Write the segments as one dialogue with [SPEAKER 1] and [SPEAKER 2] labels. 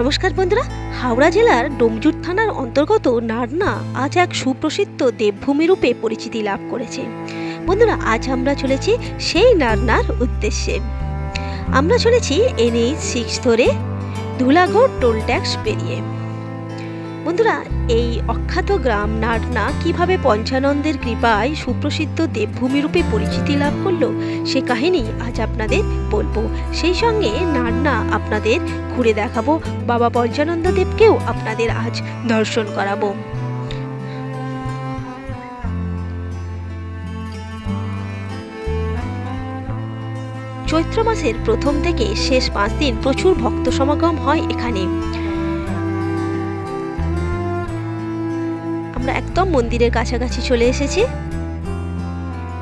[SPEAKER 1] নমস্কার বন্ধুরা, হাওড়া জেলার ডোমজুর থানার অন্তর্গত নারনা আজ এক সুপ্রসিদ্ধ দেবভূমি রূপে পরিচিতি লাভ করেছে। বন্ধুরা, আজ আমরা চলেছি সেই নারনার উদ্দেশ্যে। আমরা চলেছি NH6 ধরে ধুলাগড় টোল ট্যাক্স পেরিয়ে। বন্ধুরা, এই অখ্যাত গ্রাম নারনা কিভাবে পঞ্চানন্দের কৃপায় সুপ্রসিদ্ধ দেবভূমি রূপে পরিচিতি লাভ করলো সে কাহিনী আজ আপনাদের বলবো। সেই সঙ্গে নারনা আপনাদের ঘুরে দেখাবো, বাবা পঞ্চানন্দ দেবকেও আপনাদের আজ দর্শন করাবো। চৈত্র মাসের প্রথম থেকে শেষ 5 দিন প্রচুর ভক্ত সমাগম হয় এখানে। আমরা একদম মন্দিরের কাছাকাছি চলে এসেছি।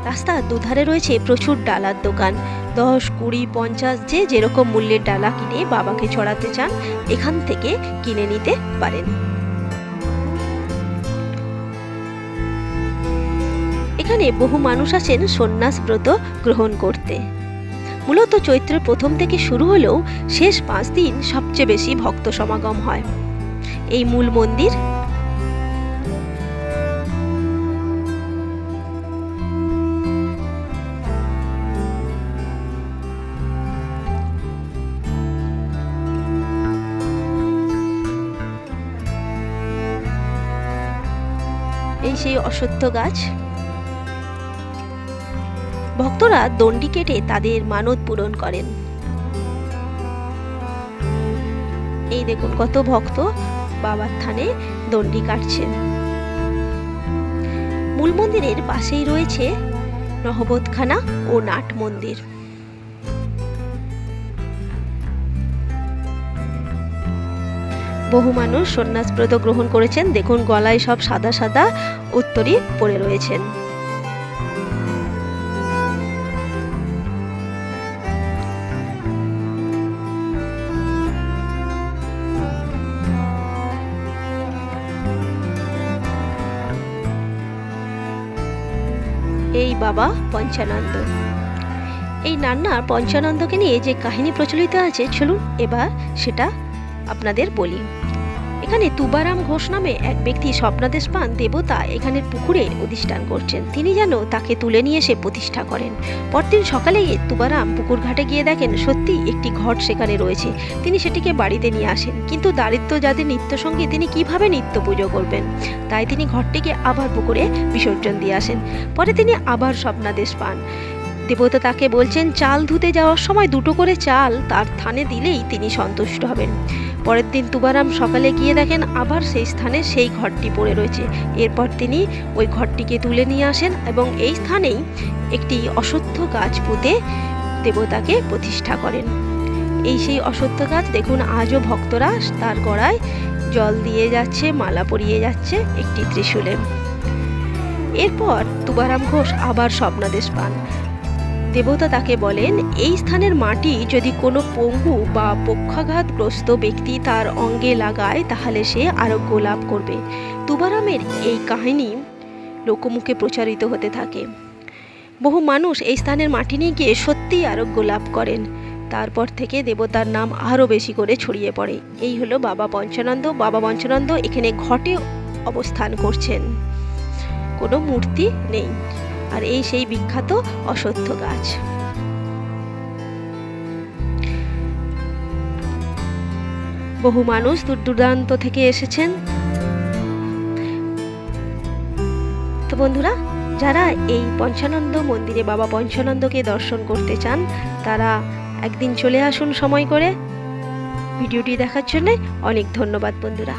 [SPEAKER 1] রাস্তার দুধারে রয়েছে প্রচুর ডালার দোকান। 10, 20, 50 যে যেরকম মূল্যের ডালা কিনে বাবাকে চড়াতে চান এখান থেকে কিনে নিতে পারেন। এখানে বহু মানুষ আসেন সন্ন্যাস ব্রত গ্রহণ করতে। মূলত চৈত্রের প্রথম থেকে শুরু হলেও শেষ 5 দিন সবচেয়ে বেশি ভক্ত সমাগম হয়। এই মূল মন্দির। এই সেই অশ্বত্থ গাছ। ভক্তরা দণ্ডি কেটে তাদের মানত পূরণ করেন। এই দেখুন কত ভক্ত বাবার থানে দণ্ডি কাটছেন। মূল মন্দিরের পাশেই রয়েছে নহবতখানা ও নাট মন্দির। বহু মানুষ সন্ন্যাস ব্রত গ্রহণ করেছেন। দেখুন গলায় সব সাদা সাদা উত্তরী পরে রয়েছেন। এই বাবা পঞ্চানন্দ। এই নান্নার পঞ্চানন্দকে নিয়ে যে কাহিনী প্রচলিত আছে, চলুন এবার সেটা আপনাদের বলি। এখানে তুবারাম ঘোষ নামে এক ব্যক্তি স্বপ্নাদেশ পান দেবতা এখানের পুকুরে অধিষ্ঠান করছেন। তিনি যেন তাকে তুলে নিয়ে এসে প্রতিষ্ঠা করেন। পরদিন সকালে তুবারাম পুকুর ঘাটে গিয়ে দেখেন সত্যি একটি ঘট সেখানে রয়েছে। তিনি সেটিকে বাড়িতে নিয়ে আসেন, কিন্তু দারিদ্র যাদের নিত্যসঙ্গী তিনি কিভাবে নিত্য পুজো করবেন। তাই তিনি ঘটটিকে আবার পুকুরে বিসর্জন দিয়ে আসেন। পরে তিনি আবার স্বপ্নাদেশ পান। দেবতা তাকে বলছেন চাল ধুতে যাওয়ার সময় 2টো করে চাল তার থানে দিলেই তিনি সন্তুষ্ট হবেন। পরের দিন তুবারাম সকালে গিয়ে দেখেন আবার সেই স্থানে সেই ঘরটি পড়ে রয়েছে। এরপর তিনি ওই ঘরটিকে তুলে নিয়ে আসেন এবং এই স্থানেই একটি অশ্বত্থ গাছ পুঁতে দেবতাকে প্রতিষ্ঠা করেন। এই সেই অশ্বত্থ গাছ দেখুন আজও ভক্তরা তার গোড়ায় জল দিয়ে যাচ্ছে, মালা পরিয়ে যাচ্ছে একটি ত্রিশূলে। এরপর তুবারাম ঘোষ আবার স্বপ্নাদেশ পান। দেবতা তাকে বলেন এই স্থানের মাটি যদি কোনো পঙ্গু বা পক্ষাঘাতগ্রস্ত ব্যক্তি তার অঙ্গে লাগায় তাহলে সে আরোগ্য লাভ করবে। তুবারামের এই কাহিনী লোকমুখে প্রচারিত হতে থাকে। বহু মানুষ এই স্থানের মাটি নিয়ে গিয়ে সত্যিই আরোগ্য লাভ করেন। তারপর থেকে দেবতার নাম আরও বেশি করে ছড়িয়ে পড়ে। এই হলো বাবা পঞ্চানন্দ। বাবা পঞ্চানন্দ এখানে ঘটে অবস্থান করছেন, কোনো মূর্তি নেই। আর এই সেই বিখ্যাত অশ্বত্থ গাছ। বহু মানুষ দূর দূরান্ত থেকে এসেছেন। তো বন্ধুরা, যারা এই পঞ্চানন্দ মন্দিরে বাবা পঞ্চানন্দকে দর্শন করতে চান তারা একদিন চলে আসুন সময় করে। ভিডিওটি দেখার জন্য অনেক ধন্যবাদ বন্ধুরা।